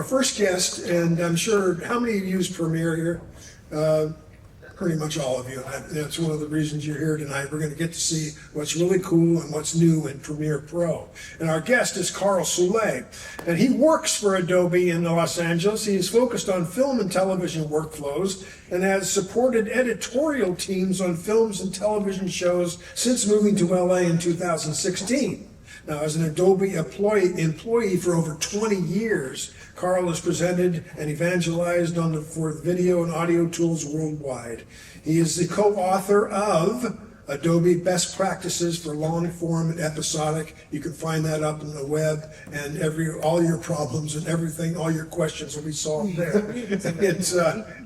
Our first guest, and I'm sure, how many of you use Premiere here? Pretty much all of you. That's one of the reasons you're here tonight. We're going to get to see what's really cool and what's new in Premiere Pro. And our guest is Karl Soule, and he works for Adobe in Los Angeles. He is focused on film and television workflows and has supported editorial teams on films and television shows since moving to LA in 2016. Now, as an Adobe employee for over 20 years, Karl has presented and evangelized for video and audio tools worldwide. He is the co-author of Adobe Best Practices for Long-Form and Episodic. You can find that up on the web, and all your problems and everything, all your questions will be solved there.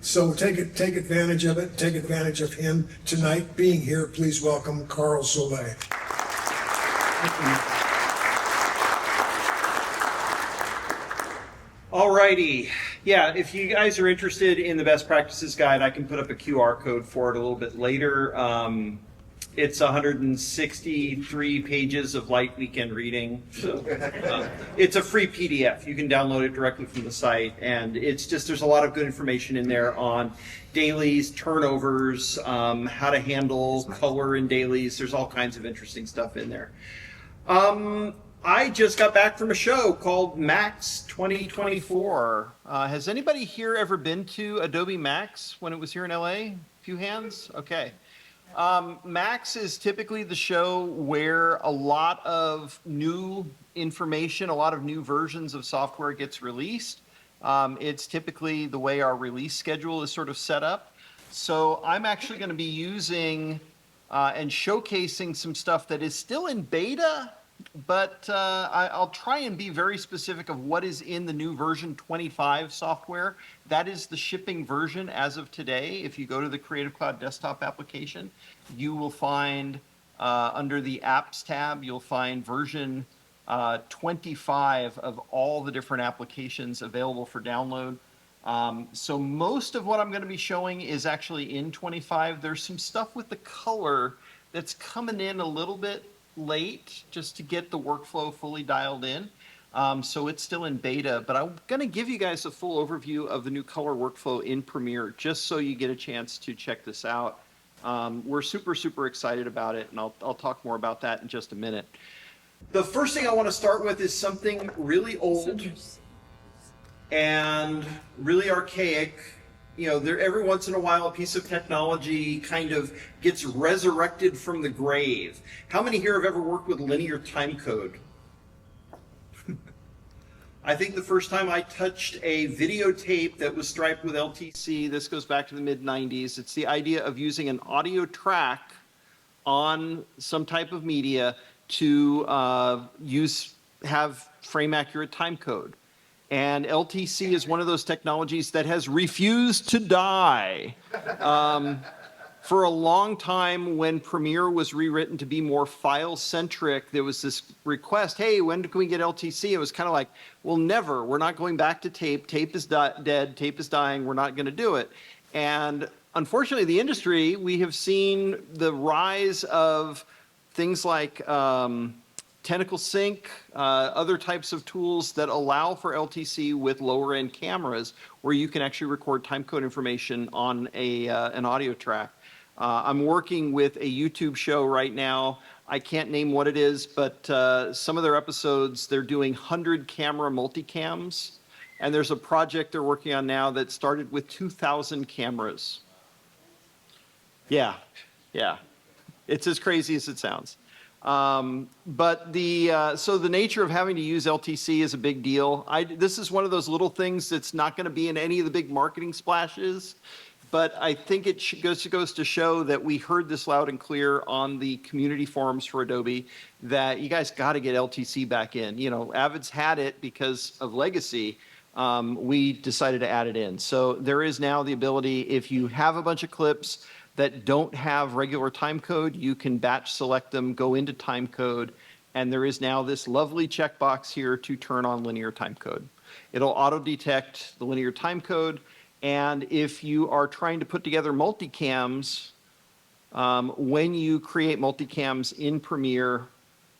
So take advantage of it. Take advantage of him tonight being here. Please welcome Karl Soule. Alrighty, yeah, if you guys are interested in the best practices guide, I can put up a QR code for it a little bit later. It's 163 pages of light weekend reading. So, it's a free PDF. You can download it directly from the site, and it's just, there's a lot of good information in there on dailies, turnovers, how to handle color in dailies. There's all kinds of interesting stuff in there. I just got back from a show called MAX 2024. Has anybody here ever been to Adobe MAX when it was here in LA? A few hands? Okay. MAX is typically the show where a lot of new information, a lot of new versions of software gets released. It's typically the way our release schedule is sort of set up. So I'm actually going to be using and showcasing some stuff that is still in beta, but I'll try and be very specific of what is in the new version 25 software. That is the shipping version as of today. If you go to the Creative Cloud desktop application, you will find under the apps tab, you'll find version 25 of all the different applications available for download. So most of what I'm going to be showing is actually in 25. There's some stuff with the color that's coming in a little bit late just to get the workflow fully dialed in. So it's still in beta, but I'm going to give you guys a full overview of the new color workflow in Premiere just so you get a chance to check this out. We're super excited about it, and I'll talk more about that in just a minute. The first thing I want to start with is something really old and really archaic. You know, every once in a while, a piece of technology kind of gets resurrected from the grave. How many here have ever worked with linear timecode? I think the first time I touched a videotape that was striped with LTC, this goes back to the mid-90s. It's the idea of using an audio track on some type of media to have frame-accurate timecode. And LTC is one of those technologies that has refused to die. For a long time, when Premiere was rewritten to be more file-centric, there was this request, hey, when can we get LTC? It was kind of like, well, never. We're not going back to tape. Tape is dead. Tape is dying. We're not going to do it. And unfortunately, the industry, we have seen the rise of things like Tentacle Sync, other types of tools that allow for LTC with lower end cameras where you can actually record timecode information on an audio track. I'm working with a YouTube show right now. I can't name what it is, but some of their episodes, they're doing 100 camera multicams. And there's a project they're working on now that started with 2,000 cameras. Yeah. It's as crazy as it sounds. But so the nature of having to use LTC is a big deal. This is one of those little things that's not going to be in any of the big marketing splashes, but I think it goes to show that we heard this loud and clear on the community forums for Adobe that you guys got to get LTC back in. You know, Avid's had it because of legacy. We decided to add it in. So there is now the ability, if you have a bunch of clips that don't have regular timecode, you can batch select them, go into timecode, and there is now this lovely checkbox here to turn on linear timecode. It'll auto-detect the linear timecode, and if you are trying to put together multicams, when you create multicams in Premiere,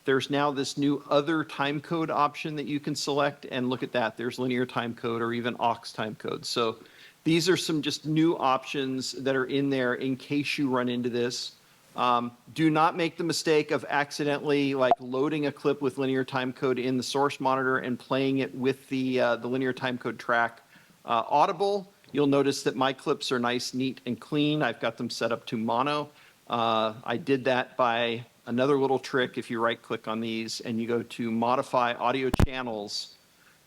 there's now this new other timecode option that you can select, and look at that, there's linear timecode or even aux timecode. So these are some just new options that are in there in case you run into this. Do not make the mistake of accidentally like loading a clip with linear timecode in the source monitor and playing it with the linear timecode track audible. You'll notice that my clips are nice, neat, and clean. I've got them set up to mono. I did that by another little trick. If you right-click on these and you go to Modify Audio Channels,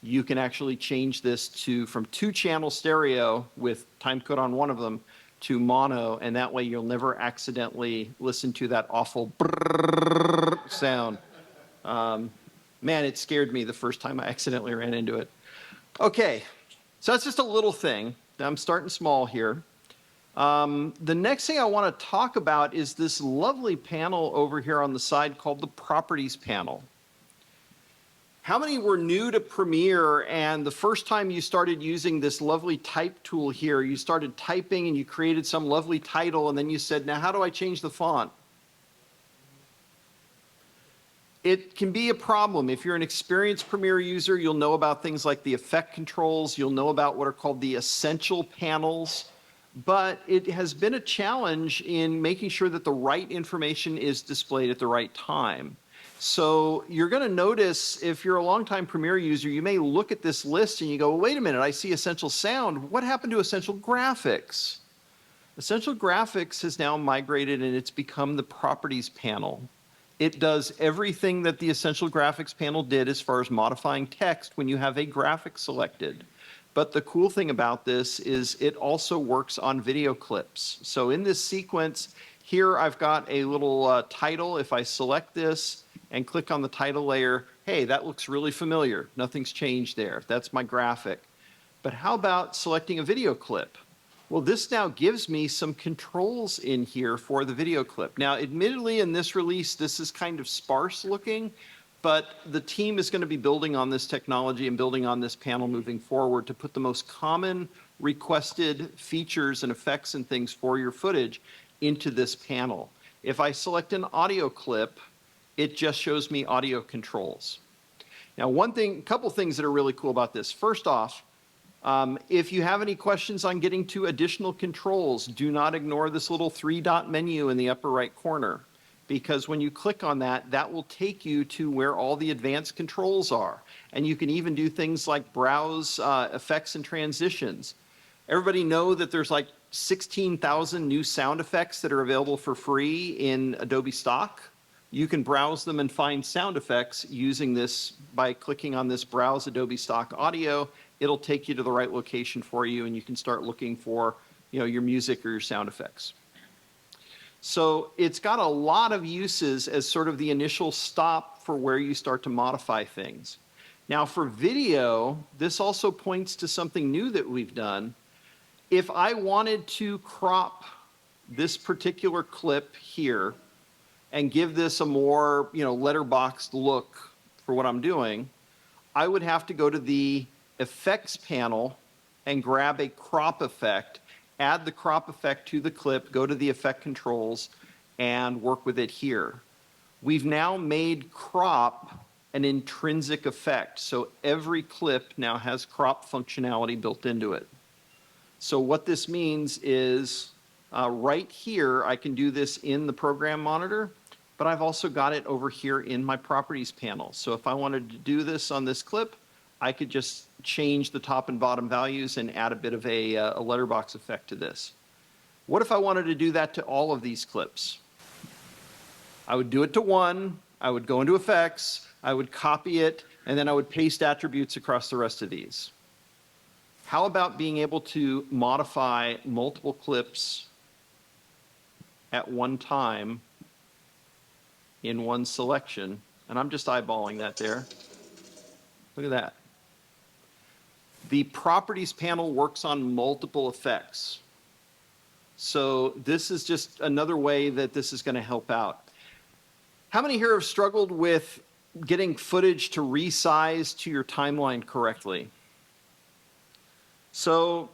you can actually change this to from 2-channel stereo with timecode on one of them to mono, and that way you'll never accidentally listen to that awful brrrr sound. Man, it scared me the first time I accidentally ran into it. Okay, so that's just a little thing. I'm starting small here. The next thing I want to talk about is this lovely panel over here on the side called the Properties panel. How many were new to Premiere and the first time you started using this lovely type tool here, you started typing and you created some lovely title and then you said, now how do I change the font? It can be a problem. If you're an experienced Premiere user, you'll know about things like the effect controls, you'll know about what are called the essential panels, but it has been a challenge in making sure that the right information is displayed at the right time. So you're going to notice, if you're a longtime Premiere user, you may look at this list and you go, well, wait a minute, I see Essential Sound. What happened to Essential Graphics? Essential Graphics has now migrated and it's become the Properties panel. It does everything that the Essential Graphics panel did as far as modifying text when you have a graphic selected. But the cool thing about this is it also works on video clips. So in this sequence, here I've got a little title. If I select this and click on the title layer, hey, that looks really familiar. Nothing's changed there. That's my graphic. But how about selecting a video clip? Well, this now gives me some controls in here for the video clip. Now, admittedly, in this release, this is kind of sparse looking, but the team is going to be building on this technology and building on this panel moving forward to put the most common requested features and effects and things for your footage into this panel. If I select an audio clip, it just shows me audio controls. Now, couple things that are really cool about this. First off, if you have any questions on getting to additional controls, do not ignore this little 3-dot menu in the upper right corner, because when you click on that, that will take you to where all the advanced controls are. And you can even do things like browse effects and transitions. Everybody know that there's like 16,000 new sound effects that are available for free in Adobe Stock. You can browse them and find sound effects using this by clicking on this Browse Adobe Stock Audio. It'll take you to the right location for you, and you can start looking for, your music or your sound effects. So it's got a lot of uses as sort of the initial stop for where you start to modify things. Now for video, this also points to something new that we've done. If I wanted to crop this particular clip here and give this a more, letterboxed look for what I'm doing, I would have to go to the effects panel and grab a crop effect, add the crop effect to the clip, go to the effect controls, and work with it here. We've now made crop an intrinsic effect, so every clip now has crop functionality built into it. So what this means is right here, I can do this in the program monitor, but I've also got it over here in my properties panel. So if I wanted to do this on this clip, I could just change the top and bottom values and add a bit of a letterbox effect to this. What if I wanted to do that to all of these clips? I would do it to one, I would go into effects, I would copy it, and then I would paste attributes across the rest of these. How about being able to modify multiple clips at one time in one selection? And I'm just eyeballing that there. Look at that. The properties panel works on multiple effects. So this is just another way that this is going to help out. How many here have struggled with getting footage to resize to your timeline correctly? So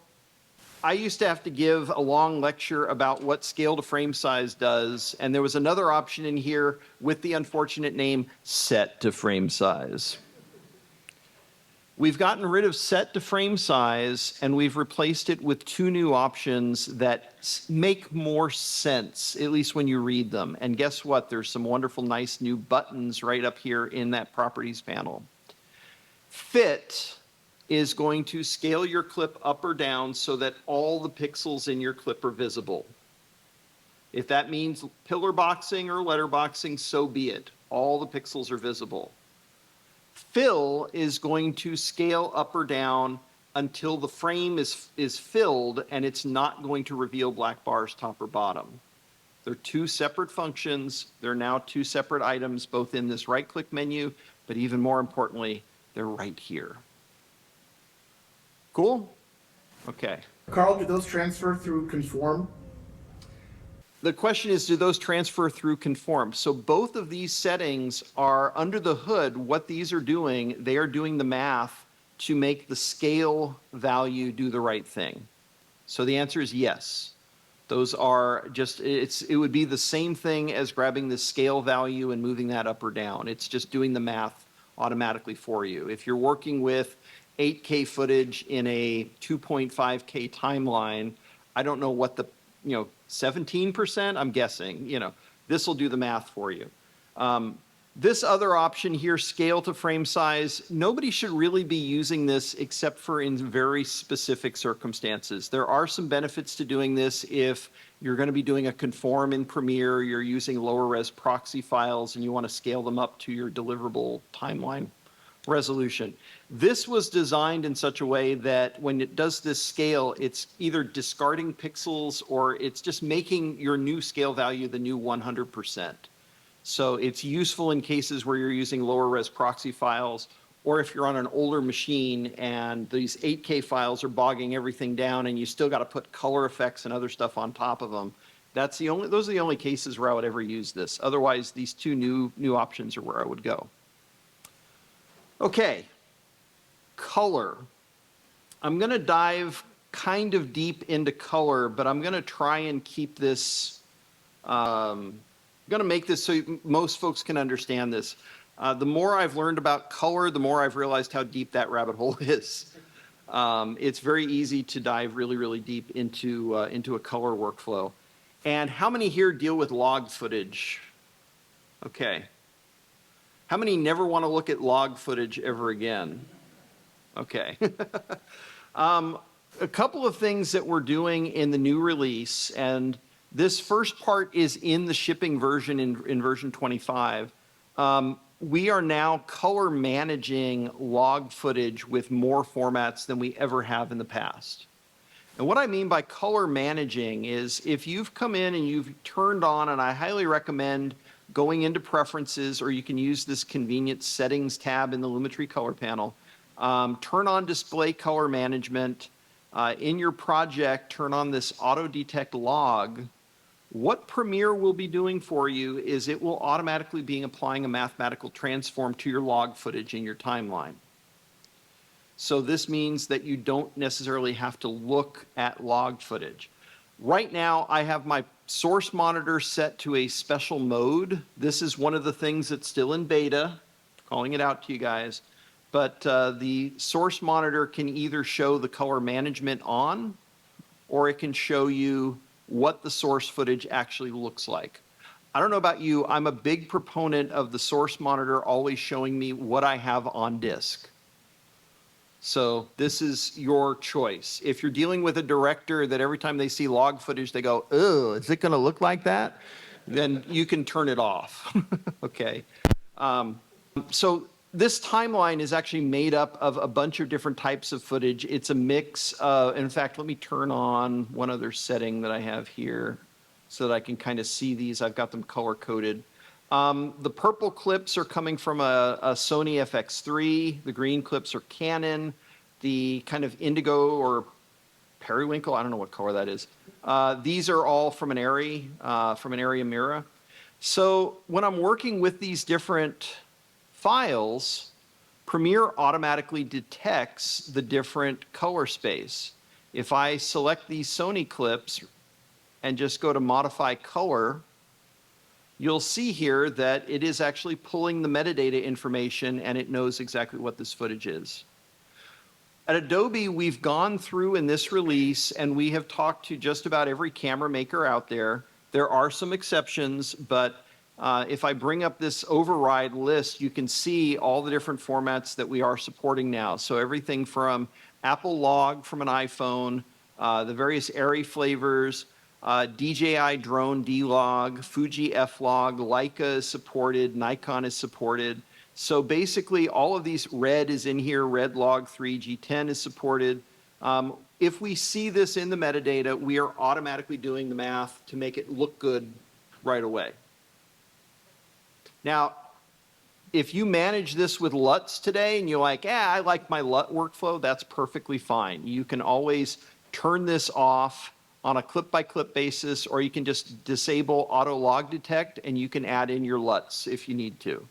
I used to have to give a long lecture about what scale to frame size does, and there was another option in here with the unfortunate name set to frame size. We've gotten rid of set to frame size, and we've replaced it with two new options that make more sense, at least when you read them. And guess what? There's some wonderful, nice new buttons right up here in that properties panel. Fit is going to scale your clip up or down so that all the pixels in your clip are visible. If that means pillar boxing or letter boxing, so be it. All the pixels are visible. Fill is going to scale up or down until the frame is filled, and it's not going to reveal black bars top or bottom. They're two separate functions. They're now two separate items, both in this right-click menu, but even more importantly, they're right here. Cool? Okay. Karl, do those transfer through conform? The question is, do those transfer through conform? So both of these settings are under the hood. What these are doing, they are doing the math to make the scale value do the right thing. So the answer is yes. Those are just, it would be the same thing as grabbing the scale value and moving that up or down. It's just doing the math automatically for you. If you're working with 8K footage in a 2.5K timeline, I don't know what the, 17%, I'm guessing, this will do the math for you. This other option here, scale to frame size, nobody should really be using this except for in very specific circumstances. There are some benefits to doing this if you're going to be doing a conform in Premiere, you're using lower res proxy files, and you want to scale them up to your deliverable timeline resolution. This was designed in such a way that when it does this scale, it's either discarding pixels or it's just making your new scale value the new 100%. So it's useful in cases where you're using lower res proxy files, or if you're on an older machine and these 8K files are bogging everything down and you still got to put color effects and other stuff on top of them. Those are the only cases where I would ever use this. Otherwise, these two new options are where I would go. Okay, color. I'm going to dive kind of deep into color, but I'm going to try and keep this, I'm going to make this so most folks can understand this. The more I've learned about color, the more I've realized how deep that rabbit hole is. It's very easy to dive really, really deep into a color workflow. And how many here deal with log footage? Okay. How many never want to look at log footage ever again? Okay. A couple of things that we're doing in the new release, and this first part is in the shipping version in version 25. We are now color managing log footage with more formats than we ever have in the past. And what I mean by color managing is if you've come in and you've turned on, and I highly recommend going into preferences, or you can use this convenient settings tab in the Lumetri color panel. Turn on display color management. In your project, turn on this auto detect log. What Premiere will be doing for you is it will automatically be applying a mathematical transform to your log footage in your timeline. So this means that you don't necessarily have to look at log footage. Right now, I have my source monitor set to a special mode. This is one of the things that's still in beta, calling it out to you guys. But the source monitor can either show the color management on, or it can show you what the source footage actually looks like. I don't know about you, I'm a big proponent of the source monitor always showing me what I have on disk. So this is your choice. If you're dealing with a director that every time they see log footage, they go, oh, is it going to look like that? Then you can turn it off. Okay. So this timeline is actually made up of a bunch of different types of footage. It's a mix of, in fact, let me turn on one other setting that I have here so that I can kind of see these. I've got them color coded. The purple clips are coming from a Sony FX3. The green clips are Canon. The kind of indigo or periwinkle, I don't know what color that is. These are all from an Area Mira. So when I'm working with these different files, Premiere automatically detects the different color space. If I select these Sony clips and just go to modify color, you'll see here that it is actually pulling the metadata information and it knows exactly what this footage is. At Adobe, we've gone through in this release and we have talked to just about every camera maker out there. There are some exceptions, but if I bring up this override list, you can see all the different formats that we are supporting now. So everything from Apple Log from an iPhone, the various Airy flavors, DJI Drone D-Log, Fuji F-Log, Leica is supported, Nikon is supported. So basically all of these, Red is in here, Red Log 3, G10 is supported. If we see this in the metadata, we are automatically doing the math to make it look good right away. Now, if you manage this with LUTs today and you're like, I like my LUT workflow, that's perfectly fine. You can always turn this off on a clip-by-clip basis, or you can just disable auto log detect and you can add in your LUTs if you need to.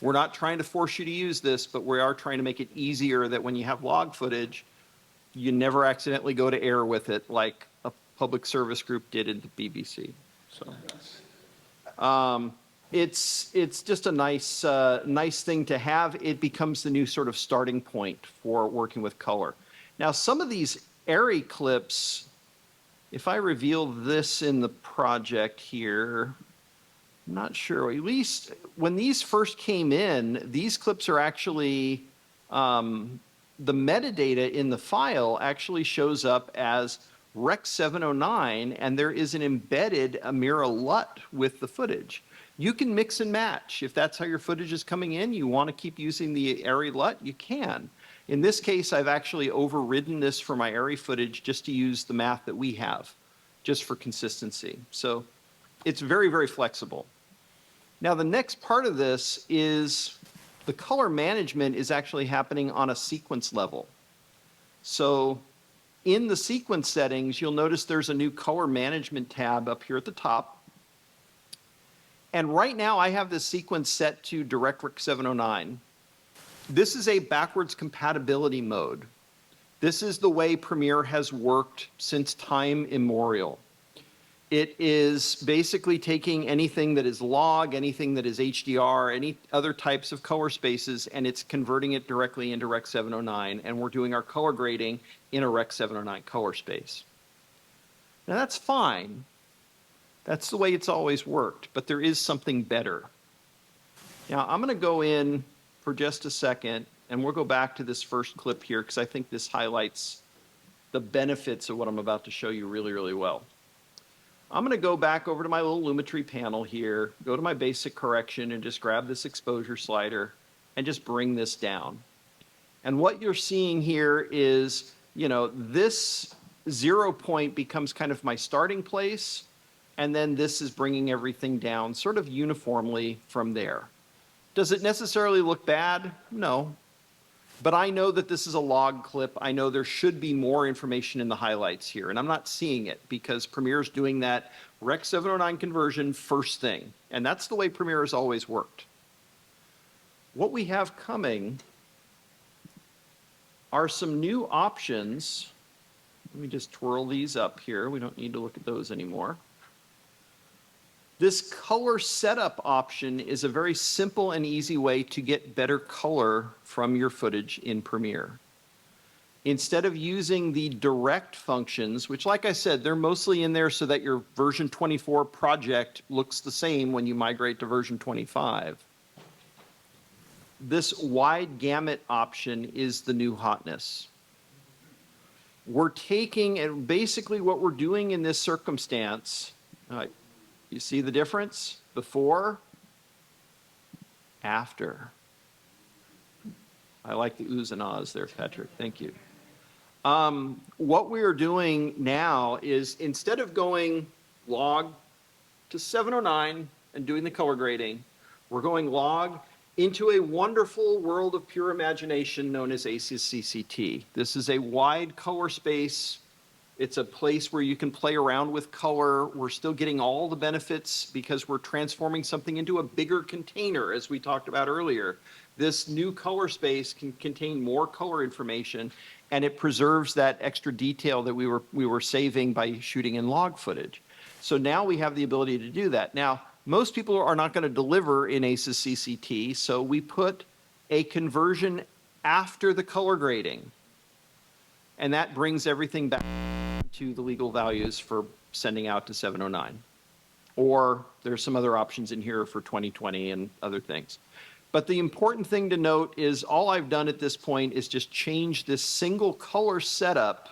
We're not trying to force you to use this, but we are trying to make it easier that when you have log footage, you never accidentally go to error with it like a public service group did in the BBC. So, it's just a nice thing to have. It becomes the new sort of starting point for working with color. Now, some of these Airy clips, if I reveal this in the project here, I'm not sure, at least when these first came in, these clips are actually, the metadata in the file actually shows up as Rec 709, and there is an embedded Amira LUT with the footage. You can mix and match. If that's how your footage is coming in, you want to keep using the Airy LUT, you can. In this case, I've actually overridden this for my Airy footage just to use the math that we have, just for consistency. So it's very, very flexible. Now, the next part of this is the color management is actually happening on a sequence level. So in the sequence settings, you'll notice there's a new color management tab up here at the top. And right now, I have this sequence set to DirectRec 709. This is a backwards compatibility mode. This is the way Premiere has worked since time immemorial. It is basically taking anything that is log, anything that is HDR, any other types of color spaces, and it's converting it directly into Rec 709, and we're doing our color grading in a Rec 709 color space. Now that's fine. That's the way it's always worked, but there is something better. Now I'm going to go in for just a second, and we'll go back to this first clip here because I think this highlights the benefits of what I'm about to show you really, really well. I'm going to go back over to my little Lumetri panel here, go to my basic correction, and just grab this exposure slider and just bring this down. And what you're seeing here is, this 0 point becomes kind of my starting place, and then this is bringing everything down sort of uniformly from there. Does it necessarily look bad? No. But I know that this is a log clip. I know there should be more information in the highlights here, and I'm not seeing it because Premiere's doing that Rec 709 conversion first thing, and that's the way Premiere has always worked. What we have coming are some new options. Let me just twirl these up here. We don't need to look at those anymore. This color setup option is a very simple and easy way to get better color from your footage in Premiere. Instead of using the direct functions, which like I said, they're mostly in there so that your version 24 project looks the same when you migrate to version 25. This wide gamut option is the new hotness. We're taking, and basically what we're doing in this circumstance, you see the difference? Before, after. I like the oohs and ahs there, Patrick. Thank you. What we are doing now is instead of going log to 709 and doing the color grading, we're going log into a wonderful world of pure imagination known as ACCCT. This is a wide color space It's a place where you can play around with color. We're still getting all the benefits because we're transforming something into a bigger container, as we talked about earlier. This new color space can contain more color information, and it preserves that extra detail that we were saving by shooting in log footage. So now we have the ability to do that. Now, most people are not going to deliver in ACES CCT, so we put a conversion after the color grading. And that brings everything back to the legal values for sending out to 709. Or there's some other options in here for 2020 and other things. But the important thing to note is all I've done at this point is just change this single color setup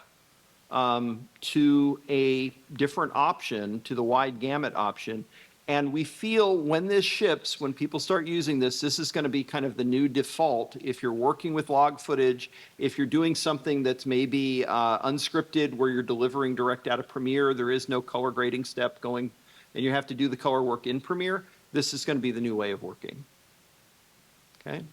to a different option, to the wide gamut option. And we feel when this ships, when people start using this, this is going to be kind of the new default. If you're working with log footage, if you're doing something that's maybe unscripted where you're delivering direct out of Premiere, there is no color grading step going, and you have to do the color work in Premiere, this is going to be the new way of working. Okay.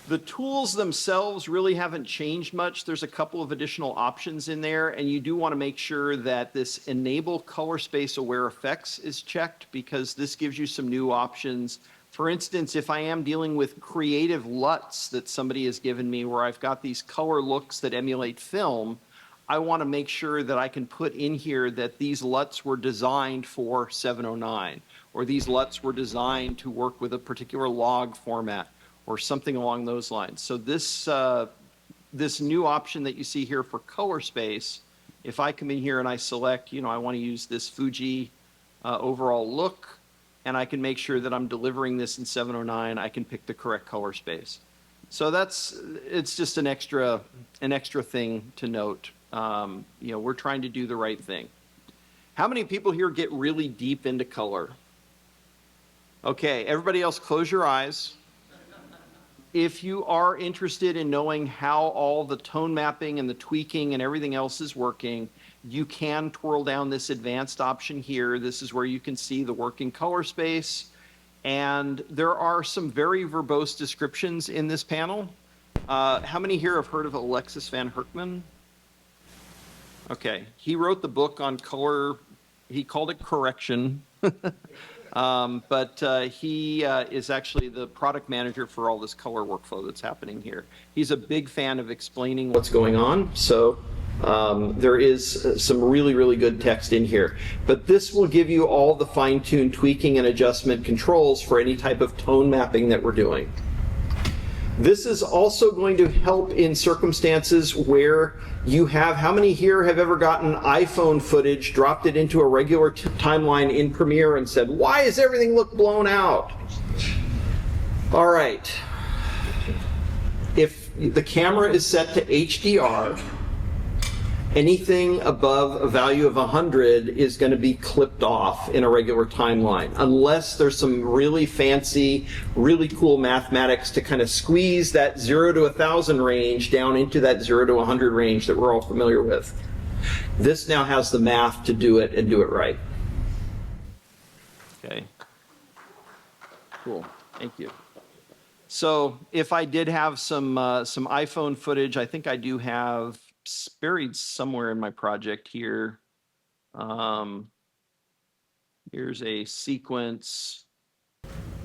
The tools themselves really haven't changed much. There's a couple of additional options in there, and you do want to make sure that this enable color space aware effects is checked because this gives you some new options. For instance, if I am dealing with creative LUTs that somebody has given me where I've got these color looks that emulate film, I want to make sure that I can put in here that these LUTs were designed for 709, or these LUTs were designed to work with a particular log format, or something along those lines. So this, this new option that you see here for color space, if I come in here and I select, you know, I want to use this Fuji overall look, and I can make sure that I'm delivering this in 709, I can pick the correct color space. So that's, it's just an extra thing to note. You know, we're trying to do the right thing. How many people here get really deep into color? Okay, everybody else close your eyes. If you are interested in knowing how all the tone mapping and the tweaking and everything else is working, you can twirl down this advanced option here. This is where you can see the working color space. And there are some very verbose descriptions in this panel. How many here have heard of Alexis van Herkman? Okay, he wrote the book on color. He called it correction. But he is actually the product manager for all this color workflow that's happening here. He's a big fan of explaining what's going on, so there is some really, really good text in here. But this will give you all the fine-tuned tweaking and adjustment controls for any type of tone mapping that we're doing. This is also going to help in circumstances where you have, how many here have ever gotten iPhone footage, dropped it into a regular timeline in Premiere and said, why does everything look blown out? All right. If the camera is set to HDR, anything above a value of 100 is going to be clipped off in a regular timeline, unless there's some really fancy, really cool mathematics to kind of squeeze that 0 to 1,000 range down into that 0 to 100 range that we're all familiar with. This now has the math to do it and do it right. Okay. Cool. Thank you. So if I did have some iPhone footage, I think I do have buried somewhere in my project here. Here's a sequence.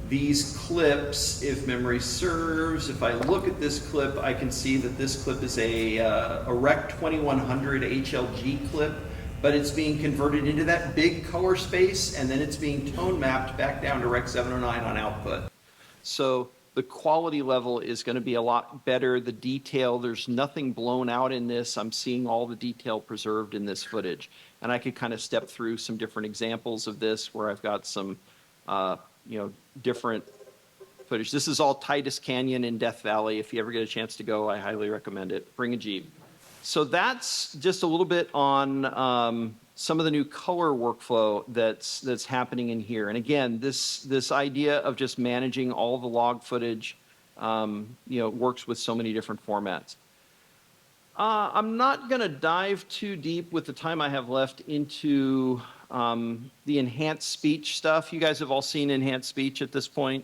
These clips, if memory serves, if I look at this clip, I can see that this clip is a Rec 2100 HLG clip, but it's being converted into that big color space, and then it's being tone mapped back down to Rec 709 on output. So the quality level is going to be a lot better. The detail, there's nothing blown out in this. I'm seeing all the detail preserved in this footage. And I could kind of step through some different examples of this where I've got some, you know, different footage. This is all Titus Canyon in Death Valley. If you ever get a chance to go, I highly recommend it. Bring a Jeep. So that's just a little bit on some of the new color workflow that's happening in here. And again, this idea of just managing all the log footage, you know, works with so many different formats. I'm not going to dive too deep with the time I have left into the enhanced speech stuff. You guys have all seen enhanced speech at this point.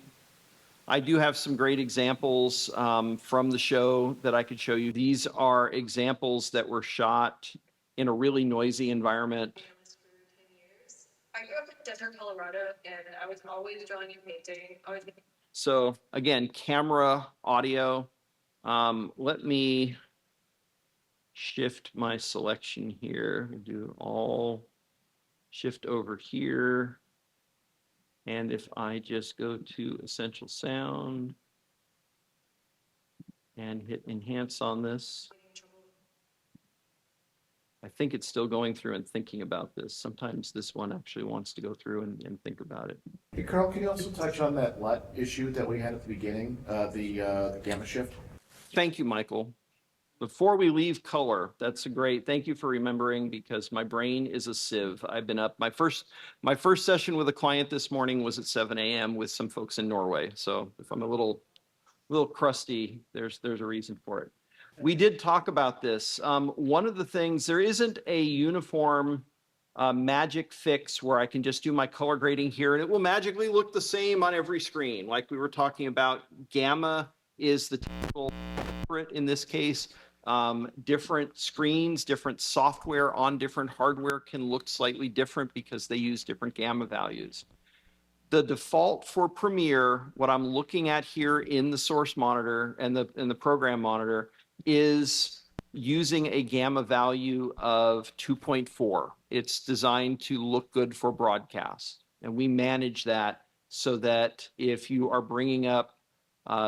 I do have some great examples from the show that I could show you. These are examples that were shot in a really noisy environment. I grew up in Denver, Colorado, and I was always drawing and painting. So again, camera, audio. Let me shift my selection here. Do all, shift over here. And if I just go to Essential Sound and hit Enhance on this, I think it's still going through and thinking about this. Sometimes this one actually wants to go through and think about it. Hey, Carl, can you also touch on that LUT issue that we had at the beginning, the gamma shift? Thank you, Michael. Before we leave color, that's a great, thank you for remembering, because my brain is a sieve. I've been up, my first session with a client this morning was at 7 a.m. with some folks in Norway. So if I'm a little crusty, there's a reason for it. We did talk about this. One of the things, there isn't a uniform magic fix where I can just do my color grading here and it will magically look the same on every screen. Like we were talking about, gamma is the typical culprit in this case. Different screens, different software on different hardware can look slightly different because they use different gamma values. The default for Premiere, what I'm looking at here in the source monitor and the program monitor, is using a gamma value of 2.4. It's designed to look good for broadcast. And we manage that so that if you are bringing up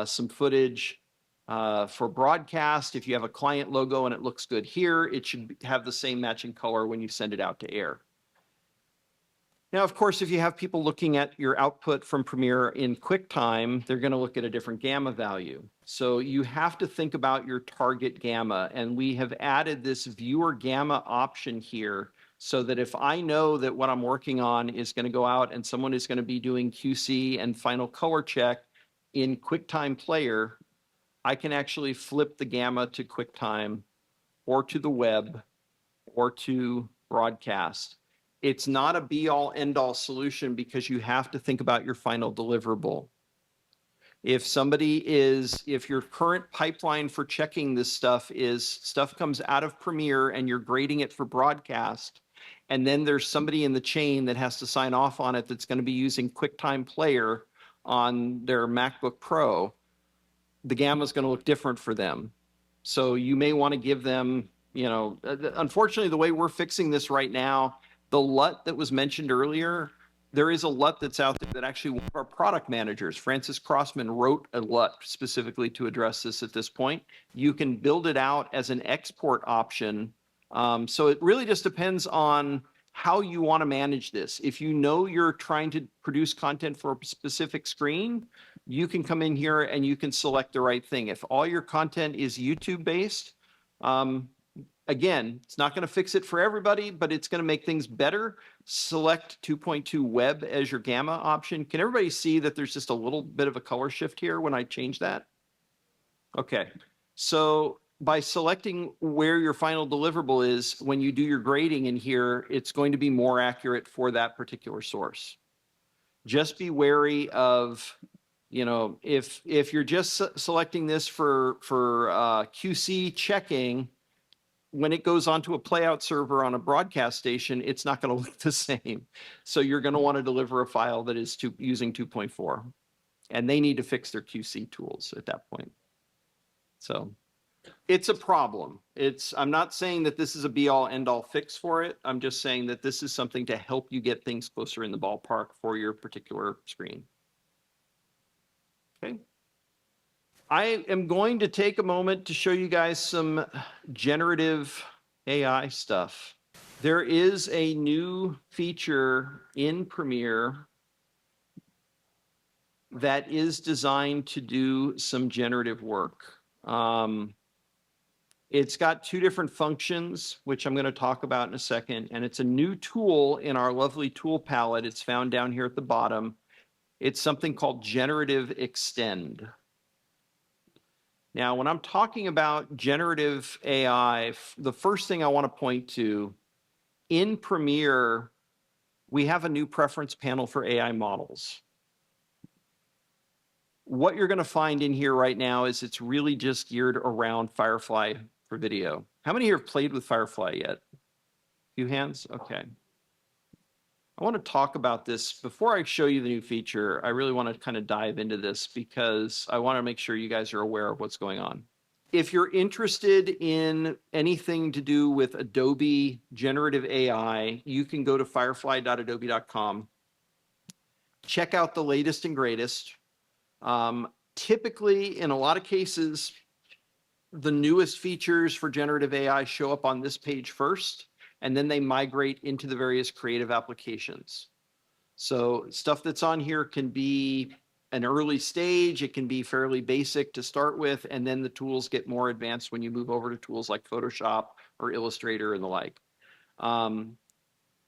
some footage for broadcast, if you have a client logo and it looks good here, it should have the same matching color when you send it out to air. Now, of course, if you have people looking at your output from Premiere in QuickTime, they're going to look at a different gamma value. So you have to think about your target gamma. And we have added this viewer gamma option here so that if I know that what I'm working on is going to go out and someone is going to be doing QC and final color check in QuickTime Player, I can actually flip the gamma to QuickTime or to the web or to broadcast. It's not a be-all, end-all solution because you have to think about your final deliverable. If your current pipeline for checking this stuff is stuff comes out of Premiere and you're grading it for broadcast, and then there's somebody in the chain that has to sign off on it that's going to be using QuickTime Player on their MacBook Pro, the gamma is going to look different for them. So you may want to give them, unfortunately, the way we're fixing this right now, the LUT that was mentioned earlier, there is a LUT that's out there that actually one of our product managers, Francis Crossman, wrote a LUT specifically to address this at this point. You can build it out as an export option. So it really just depends on how you want to manage this. If you know you're trying to produce content for a specific screen, you can come in here and you can select the right thing. If all your content is YouTube based, again, it's not going to fix it for everybody, but it's going to make things better. Select 2.2 web as your gamma option. Can everybody see that there's just a little bit of a color shift here when I change that? Okay, so by selecting where your final deliverable is, when you do your grading in here, it's going to be more accurate for that particular source. Just be wary of, if you're just selecting this for QC checking, when it goes onto a playout server on a broadcast station, it's not going to look the same. So you're going to want to deliver a file that is using 2.4. And they need to fix their QC tools at that point. So it's a problem. I'm not saying that this is a be-all, end-all fix for it. I'm just saying that this is something to help you get things closer in the ballpark for your particular screen. Okay. I am going to take a moment to show you guys some generative AI stuff. There is a new feature in Premiere that is designed to do some generative work. It's got two different functions, which I'm going to talk about in a second, and it's a new tool in our lovely tool palette. It's found down here at the bottom. It's something called Generative Extend. Now, when I'm talking about generative AI, the first thing I want to point to, in Premiere, we have a new preference panel for AI models. What you're going to find in here right now is it's really just geared around Firefly for video. How many here have played with Firefly yet? Few hands? Okay. I want to talk about this. Before I show you the new feature, I really want to kind of dive into this because I want to make sure you guys are aware of what's going on. If you're interested in anything to do with Adobe Generative AI, you can go to firefly.adobe.com. Check out the latest and greatest. Typically, in a lot of cases, the newest features for generative AI show up on this page first, and then they migrate into the various creative applications. So stuff that's on here can be an early stage, it can be fairly basic to start with, and then the tools get more advanced when you move over to tools like Photoshop or Illustrator and the like.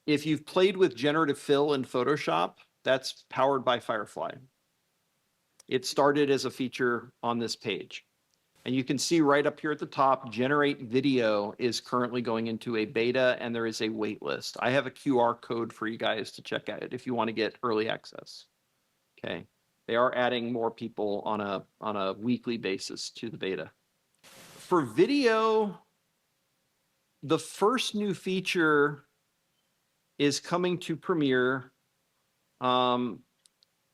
If you've played with generative fill in Photoshop, that's powered by Firefly. It started as a feature on this page. And you can see right up here at the top, Generate Video is currently going into a beta, and there is a wait list. I have a QR code for you guys to check out it if you want to get early access. Okay. They are adding more people on a weekly basis to the beta. For video, the first new feature is coming to Premiere. And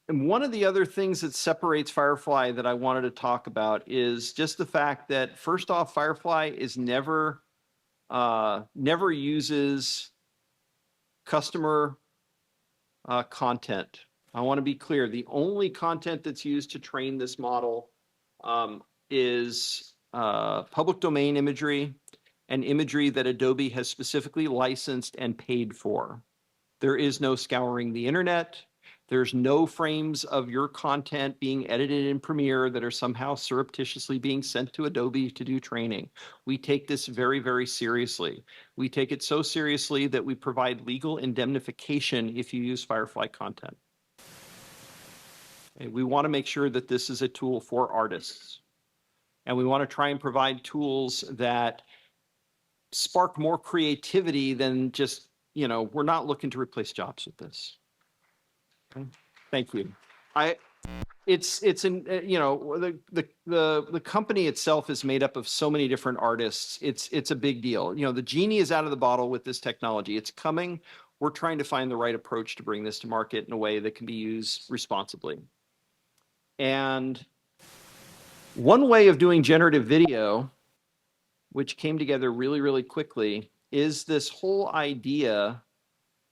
one of the other things that separates Firefly that I wanted to talk about is just the fact that, first off, Firefly is never uses customer content. I want to be clear. The only content that's used to train this model is public domain imagery and imagery that Adobe has specifically licensed and paid for. There is no scouring the internet. There's no frames of your content being edited in Premiere that are somehow surreptitiously being sent to Adobe to do training. We take this very, very seriously. We take it so seriously that we provide legal indemnification if you use Firefly content. Okay, we want to make sure that this is a tool for artists. And we want to try and provide tools that spark more creativity than just, you know, we're not looking to replace jobs with this. Okay. Thank you. It's you know, the company itself is made up of so many different artists. It's a big deal. You know, the genie is out of the bottle with this technology. It's coming. We're trying to find the right approach to bring this to market in a way that can be used responsibly. And one way of doing generative video, which came together really, really quickly, is this whole idea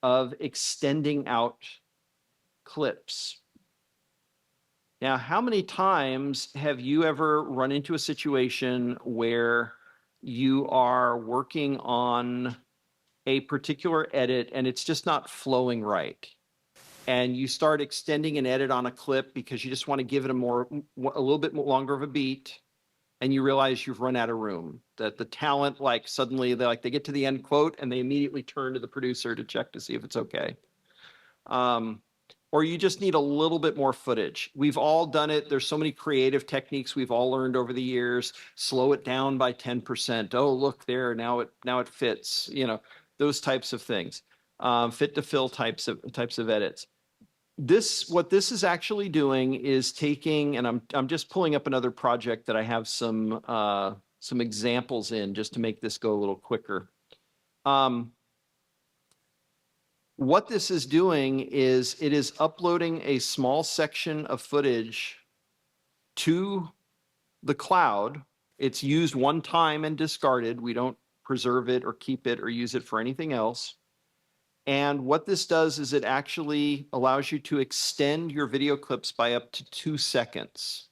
of extending out clips. Now, how many times have you ever run into a situation where you are working on a particular edit and it's just not flowing right? And you start extending an edit on a clip because you just want to give it a little bit longer of a beat, and you realize you've run out of room. That the talent, like, suddenly they get to the end quote and they immediately turn to the producer to check to see if it's okay. Or you just need a little bit more footage. We've all done it. There's so many creative techniques we've all learned over the years. Slow it down by 10%. Oh, look there, now it fits. You know, those types of things. Fit to fill types of edits. What this is actually doing is taking, and I'm just pulling up another project that I have some examples in just to make this go a little quicker. What this is doing is it is uploading a small section of footage to the cloud. It's used one time and discarded. We don't preserve it or keep it or use it for anything else. And what this does is it actually allows you to extend your video clips by up to 2 seconds.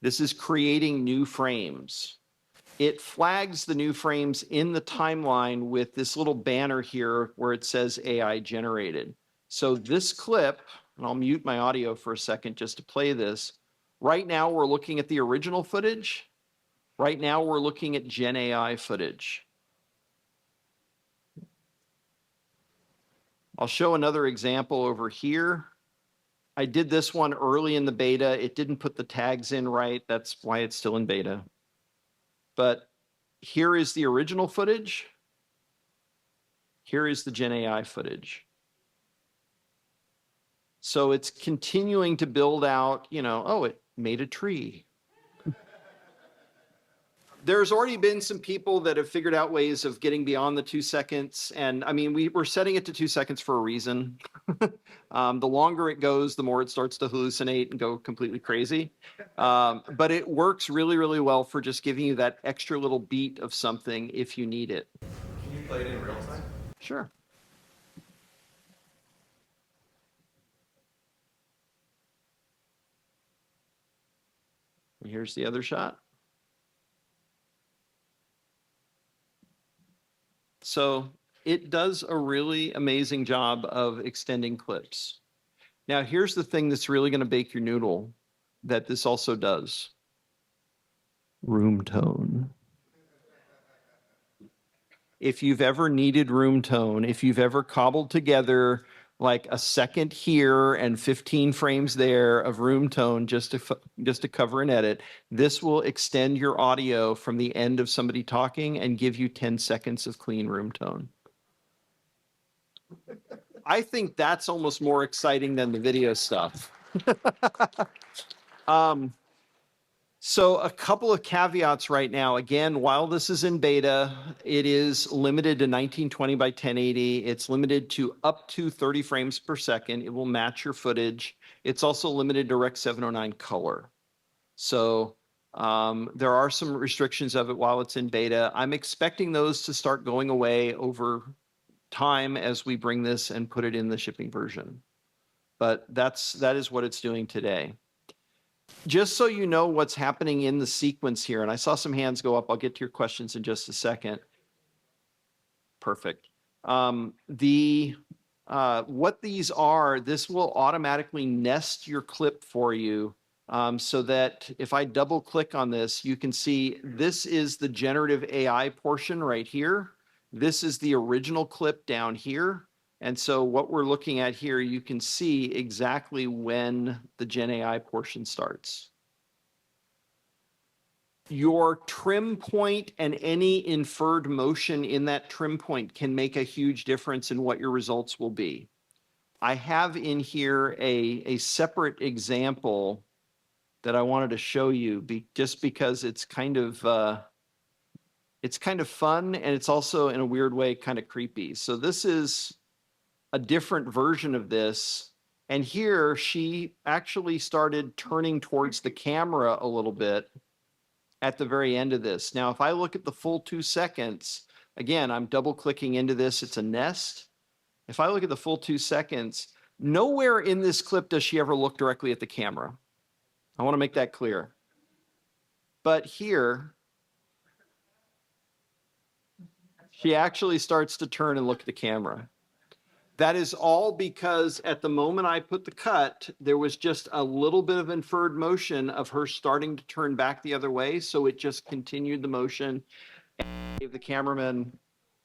This is creating new frames. It flags the new frames in the timeline with this little banner here where it says AI generated. So this clip, and I'll mute my audio for a second just to play this. Right now we're looking at the original footage. Right now we're looking at GenAI footage. I'll show another example over here. I did this one early in the beta. It didn't put the tags in right. That's why it's still in beta. But here is the original footage. Here is the GenAI footage. So it's continuing to build out, you know, oh, it made a tree. There's already been some people that have figured out ways of getting beyond the 2 seconds. And I mean, we're setting it to 2 seconds for a reason. The longer it goes, the more it starts to hallucinate and go completely crazy. But it works really, really well for just giving you that extra little beat of something if you need it. Can you play it in real time? Sure. Here's the other shot. So it does a really amazing job of extending clips. Now, here's the thing that's really going to bake your noodle that this also does. Room tone. If you've ever needed room tone, if you've ever cobbled together like a second here and 15 frames there of room tone just to cover an edit, this will extend your audio from the end of somebody talking and give you 10 seconds of clean room tone. I think that's almost more exciting than the video stuff. So a couple of caveats right now. Again, while this is in beta, it is limited to 1920 by 1080. It's limited to up to 30 frames per second. It will match your footage. It's also limited to Rec. 709 color. So there are some restrictions of it while it's in beta. I'm expecting those to start going away over time as we bring this and put it in the shipping version. But that is what it's doing today. Just so you know what's happening in the sequence here, and I saw some hands go up. I'll get to your questions in just a second. Perfect. What these are, this will automatically nest your clip for you so that if I double click on this, you can see this is the generative AI portion right here. This is the original clip down here. And so what we're looking at here, you can see exactly when the GenAI portion starts. Your trim point and any inferred motion in that trim point can make a huge difference in what your results will be. I have in here a separate example that I wanted to show you just because it's kind of fun, and it's also in a weird way kind of creepy. So this is a different version of this. And here she actually started turning towards the camera a little bit at the very end of this. Now, if I look at the full 2 seconds, again, I'm double clicking into this. It's a nest. If I look at the full 2 seconds, nowhere in this clip does she ever look directly at the camera. I want to make that clear. But here, she actually starts to turn and look at the camera. That is all because at the moment I put the cut, there was just a little bit of inferred motion of her starting to turn back the other way. So it just continued the motion and gave the cameraman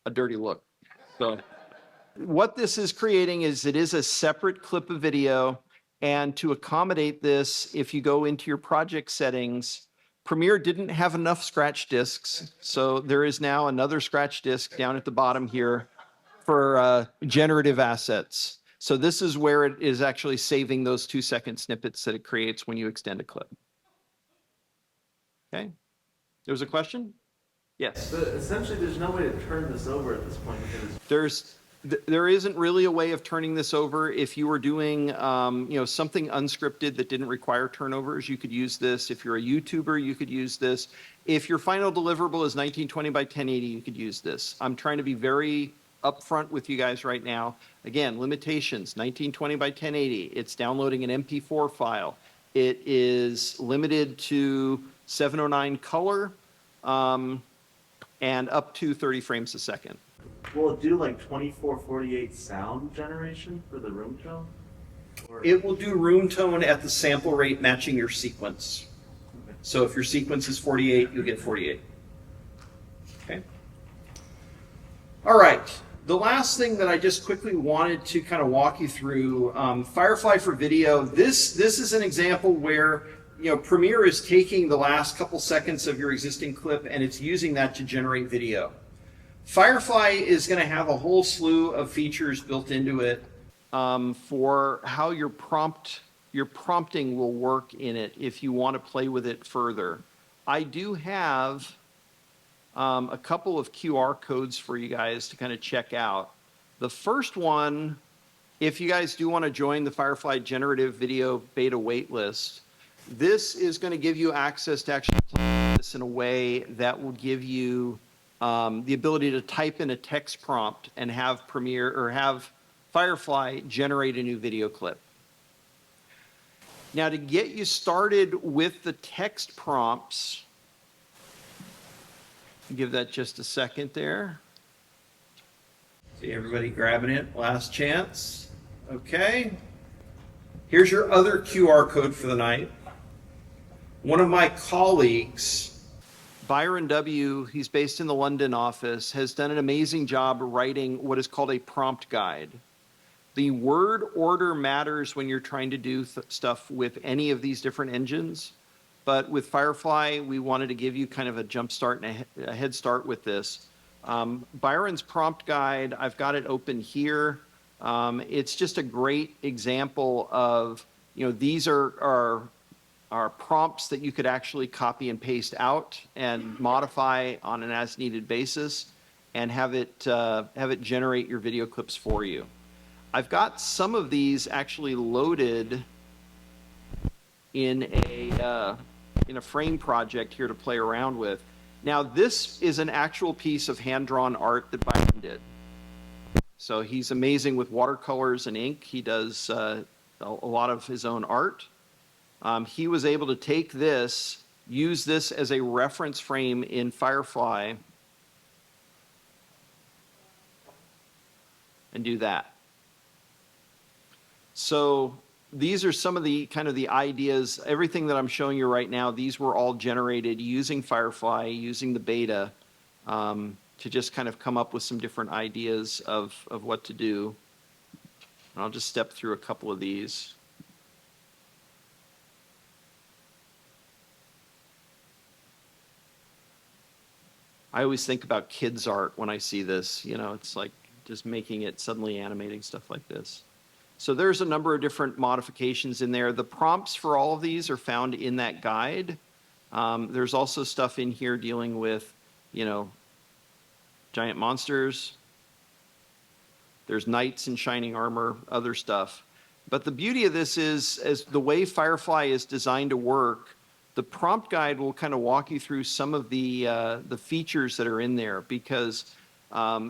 a dirty look. So what this is creating is it is a separate clip of video. And to accommodate this, if you go into your project settings, Premiere didn't have enough scratch discs. So there is now another scratch disc down at the bottom here for generative assets. So this is where it is actually saving those 2 second snippets that it creates when you extend a clip. Okay, there was a question? Yes. But essentially, there's no way to turn this over at this point because there isn't really a way of turning this over. If you were doing something unscripted that didn't require turnovers, you could use this. If you're a YouTuber, you could use this. If your final deliverable is 1920 by 1080, you could use this. I'm trying to be very upfront with you guys right now. Again, limitations, 1920 by 1080. It's downloading an MP4 file. It is limited to 709 color and up to 30 frames a second. will it do like 2448 sound generation for the room tone? Or... It will do room tone at the sample rate matching your sequence. Okay. So if your sequence is 48, you'll get 48. Okay. All right. The last thing that I just quickly wanted to kind of walk you through, Firefly for video. This is an example where Premiere is taking the last couple seconds of your existing clip and it's using that to generate video. Firefly is going to have a whole slew of features built into it for how your prompting will work in it if you want to play with it further. I do have a couple of QR codes for you guys to kind of check out. The first one, if you guys do want to join the Firefly Generative Video Beta waitlist, this is going to give you access to actually play this in a way that will give you the ability to type in a text prompt and have Premiere or have Firefly generate a new video clip. Now, to get you started with the text prompts, give that just a second there. See everybody grabbing it, last chance. Okay. Here's your other QR code for the night. One of my colleagues, Byron W., he's based in the London office, has done an amazing job writing what is called a prompt guide. The word order matters when you're trying to do stuff with any of these different engines. But with Firefly, we wanted to give you kind of a jump start and a head start with this. Byron's prompt guide, I've got it open here. It's just a great example of, these are prompts that you could actually copy and paste out and modify on an as-needed basis and have it generate your video clips for you. I've got some of these actually loaded in a frame project here to play around with. Now, this is an actual piece of hand-drawn art that Byron did. So he's amazing with watercolors and ink. He does a lot of his own art. He was able to take this, use this as a reference frame in Firefly, and do that. So these are some of the kind of the ideas. Everything that I'm showing you right now, these were all generated using Firefly, using the beta, to just kind of come up with some different ideas of what to do. And I'll just step through a couple of these. I always think about kids' art when I see this. It's like just making it suddenly animating stuff like this. So there's a number of different modifications in there. The prompts for all of these are found in that guide. There's also stuff in here dealing with, giant monsters. There's knights in shining armor, other stuff. But the beauty of this is, as the way Firefly is designed to work, the prompt guide will kind of walk you through some of the features that are in there, because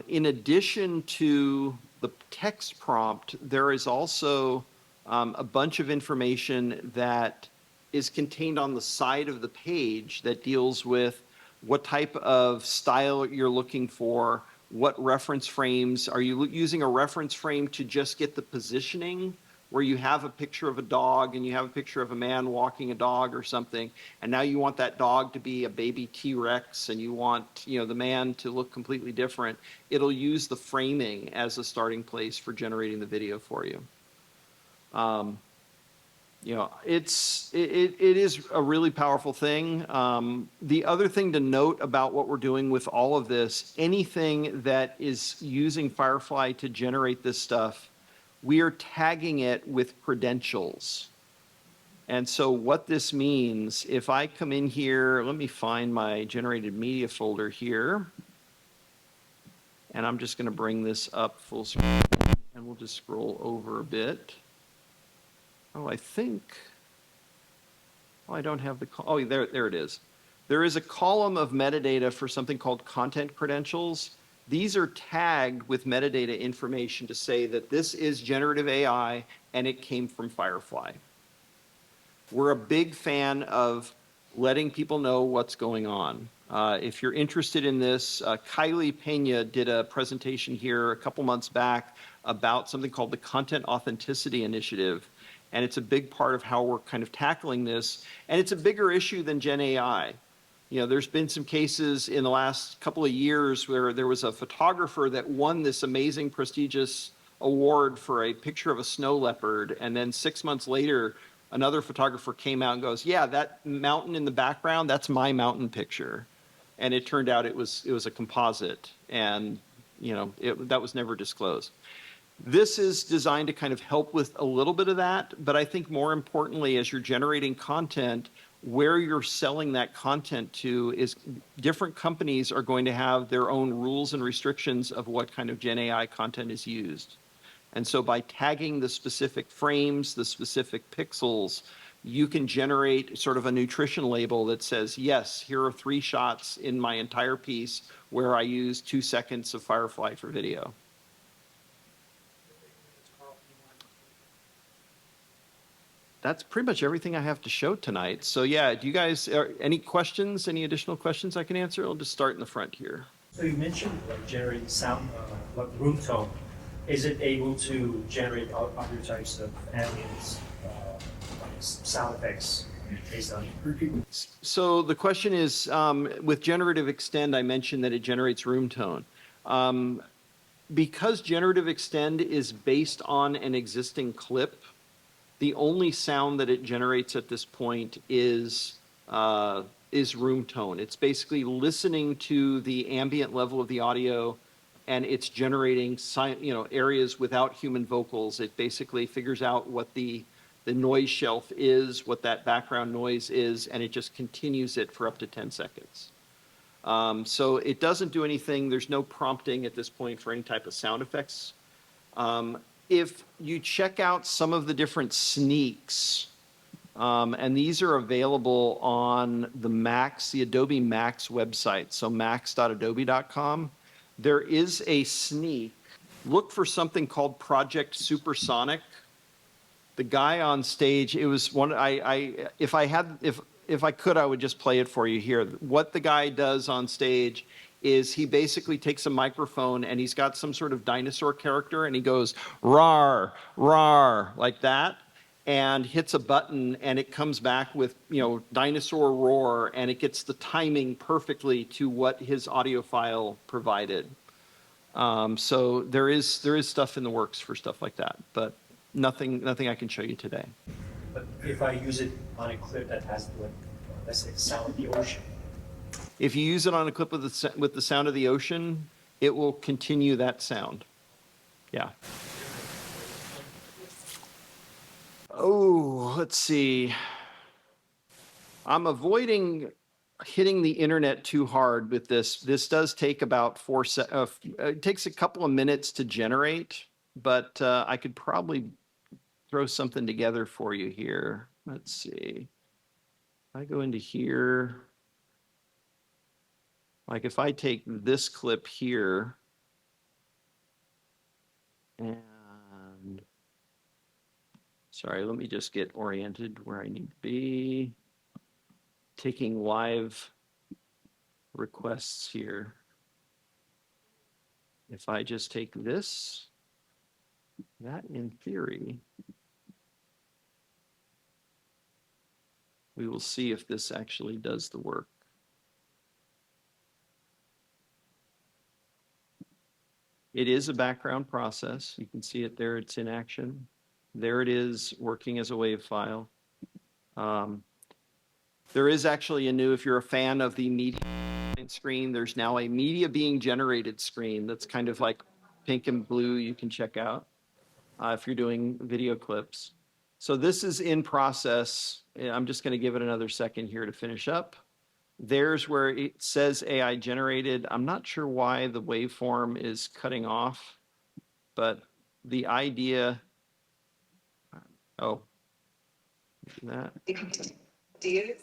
in addition to the text prompt, there is also a bunch of information that is contained on the side of the page that deals with what type of style you're looking for, what reference frames. Are you using a reference frame to just get the positioning, where you have a picture of a dog and you have a picture of a man walking a dog or something, and now you want that dog to be a baby T-Rex and you want the man to look completely different. It'll use the framing as a starting place for generating the video for you. It is a really powerful thing. The other thing to note about what we're doing with all of this, anything that is using Firefly to generate this stuff, we are tagging it with credentials. And so what this means, if I come in here, let me find my generated media folder here. And I'm just going to bring this up full screen, and we'll just scroll over a bit. Oh, I don't have the, oh, there it is. There is a column of metadata for something called content credentials. These are tagged with metadata information to say that this is generative AI and it came from Firefly. We're a big fan of letting people know what's going on. If you're interested in this, Kylie Pena did a presentation here a couple months back about something called the Content Authenticity Initiative. And it's a big part of how we're kind of tackling this. And it's a bigger issue than GenAI. There's been some cases in the last couple of years where there was a photographer that won this amazing, prestigious award for a picture of a snow leopard. And then 6 months later, another photographer came out and goes, yeah, that mountain in the background, that's my mountain picture. And it turned out it was a composite. And, that was never disclosed. This is designed to kind of help with a little bit of that, but I think more importantly, as you're generating content, where you're selling that content to is different companies are going to have their own rules and restrictions of what kind of GenAI content is used. And so by tagging the specific frames, the specific pixels, you can generate sort of a nutrition label that says, yes, here are 3 shots in my entire piece where I use 2 seconds of Firefly for video. That's pretty much everything I have to show tonight. So yeah, do you guys, any questions, any additional questions I can answer? I'll just start in the front here. So you mentioned like generating sound, like room tone. Is it able to generate other types of ambience, sound effects based on? So the question is, with Generative Extend, I mentioned that it generates room tone. Because Generative Extend is based on an existing clip, the only sound that it generates at this point is room tone. It's basically listening to the ambient level of the audio, and it's generating areas without human vocals. It basically figures out what the noise shelf is, what that background noise is, and it just continues it for up to 10 seconds. So it doesn't do anything. There's no prompting at this point for any type of sound effects. If you check out some of the different sneaks, and these are available on the Max, the Adobe Max website, so max.adobe.com, there is a sneak. Look for something called Project Supersonic. The guy on stage, it was one, if I could, I would just play it for you here. What the guy does on stage is he basically takes a microphone and he's got some sort of dinosaur character and he goes, rawr, rawr, like that, and hits a button and it comes back with, dinosaur roar, and it gets the timing perfectly to what his audio file provided. So there is stuff in the works for stuff like that, but nothing I can show you today. But if I use it on a clip that has, like, let's say, the sound of the ocean. If you use it on a clip with the sound of the ocean, it will continue that sound. Yeah. Oh, let's see. I'm avoiding hitting the internet too hard with this. This does take about it takes a couple of minutes to generate, but I could probably throw something together for you here. Let's see. I go into here. Like if I take this clip here and, sorry, let me just get oriented where I need to be. Taking live requests here. If I just take this, that in theory, we will see if this actually does the work. It is a background process. You can see it there. It's in action. There it is working as a WAV file. There is actually if you're a fan of the media screen, there's now a media being generated screen that's kind of like pink and blue you can check out if you're doing video clips. So this is in process. I'm just going to give it another second here to finish up. There's where it says AI generated. I'm not sure why the waveform is cutting off, but the idea, that. Do you?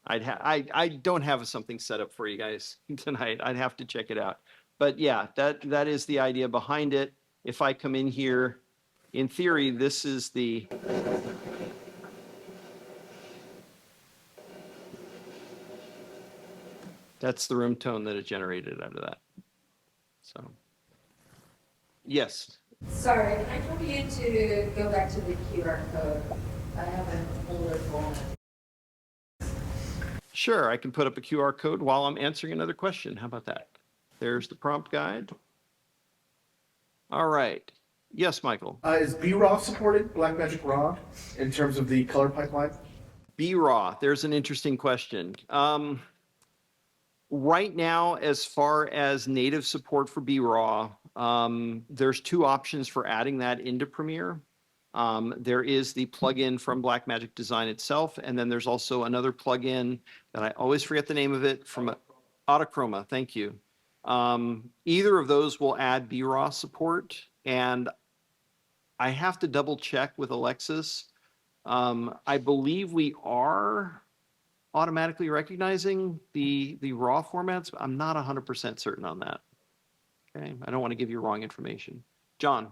I don't have something set up for you guys tonight. I'd have to check it out. But yeah, that is the idea behind it. If I come in here, in theory, this is that's the room tone that it generated out of that. So, yes. Sorry, can I tell you to go back to the QR code? I have an older phone. Sure, I can put up a QR code while I'm answering another question. How about that? There's the prompt guide. All right. Yes, Michael. Is B-RAW supported, Blackmagic RAW, in terms of the color pipeline? B-RAW, there's an interesting question. Right now, as far as native support for B-RAW, there's 2 options for adding that into Premiere. There is the plugin from Blackmagic Design itself, and then there's also another plugin that I always forget the name of it from Autochroma. Thank you. Either of those will add BRAW support, and I have to double check with Alexis. I believe we are automatically recognizing the raw formats, but I'm not 100% certain on that. Okay, I don't want to give you wrong information. John.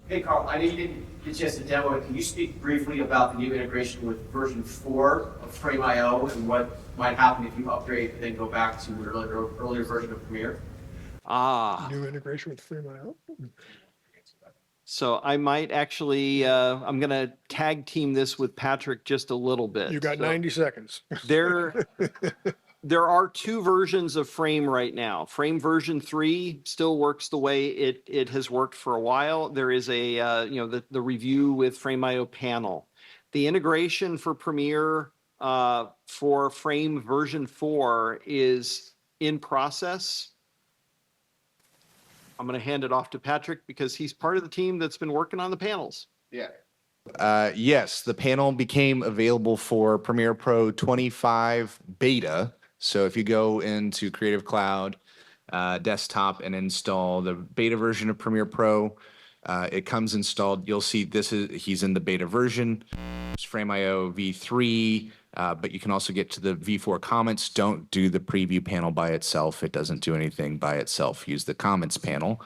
Hey, Carl, I know you didn't get a chance to demo it. Can you speak briefly about the new integration with version 4 of Frame.io and what might happen if you upgrade and then go back to an earlier version of Premiere? New integration with Frame.io. So I might actually, I'm going to tag team this with Patrick just a little bit. You got So 90 seconds. There are two versions of Frame right now. Frame version 3 still works the way it has worked for a while. There is a, the review with Frame.io panel. The integration for Premiere for Frame version 4 is in process. I'm going to hand it off to Patrick because he's part of the team that's been working on the panels. Yeah. Yes, the panel became available for Premiere Pro 25 beta. So if you go into Creative Cloud desktop and install the beta version of Premiere Pro, it comes installed. You'll see he's in the beta version. It's Frame.io V3, but you can also get to the V4 comments. Don't do the preview panel by itself. It doesn't do anything by itself. Use the comments panel.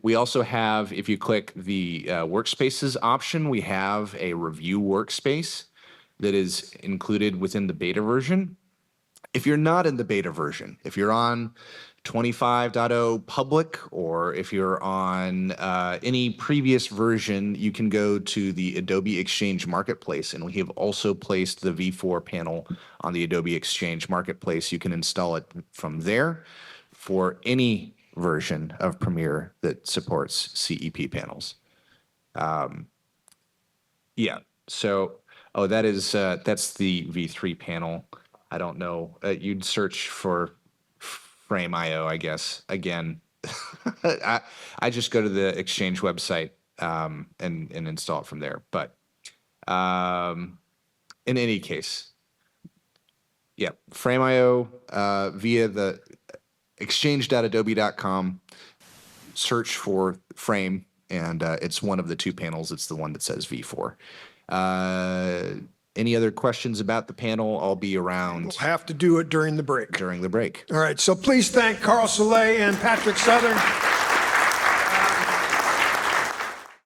We also have, if you click the workspaces option, we have a review workspace that is included within the beta version. If you're not in the beta version, if you're on 25.0 public, or if you're on any previous version, you can go to the Adobe Exchange Marketplace, and we have also placed the V4 panel on the Adobe Exchange Marketplace. You can install it from there for any version of Premiere that supports CEP panels. Yeah, so, that's the V3 panel. I don't know, you'd search for Frame.io, I guess. Again, I just go to the Exchange website and install it from there. But in any case, yeah, Frame.io via the exchange.adobe.com, search for Frame, and it's one of the two panels. It's the one that says V4. Any other questions about the panel? I'll be around. We'll have to do it during the break. During the break. All right, so please thank Karl Soule and Patrick Southern.